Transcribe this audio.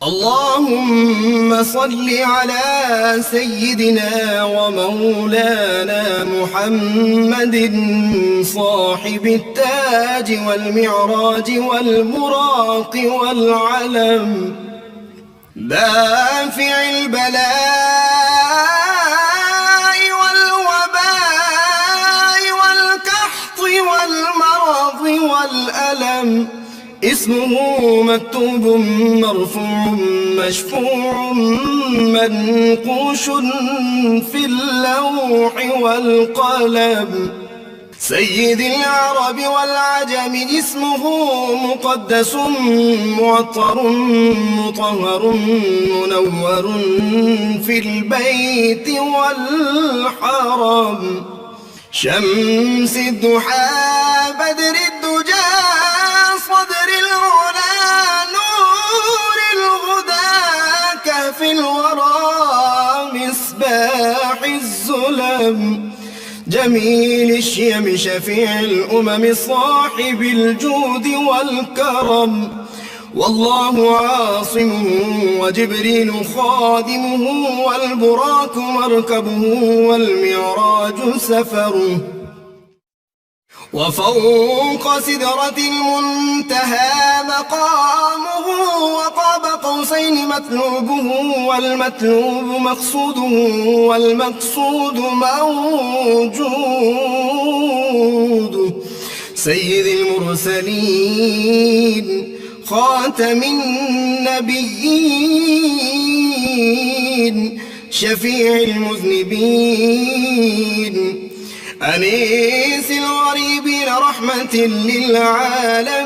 اللهم صل على سيدنا ومولانا محمد صاحب التاج والمعراج والبراق والعلم، دافع البلاء والوباء والقحط والمرض والألم، اسمه مكتوب مرفوع مشفوع منقوش في اللوح والقلم، سيد العرب والعجم اسمه مقدس معطر مطهر منور في البيت والحرم، شمس الضحى بدر الدجى صدر العلا نور الهدى كهف الورى مصباح الظلم، جميل الشيم شفيع الأمم صاحب الجود والكرم، والله عاصمه وجبريل خادمه والبراق مركبه والمعراج سفره، وفوق سدرة المنتهى مقامه وقاب قوسين مطلوبه والمطلوب مقصوده والمقصود موجوده، سيد المرسلين خاتم النبيين شفيع المذنبين، أنيس الغريبين رحمة للعالمين.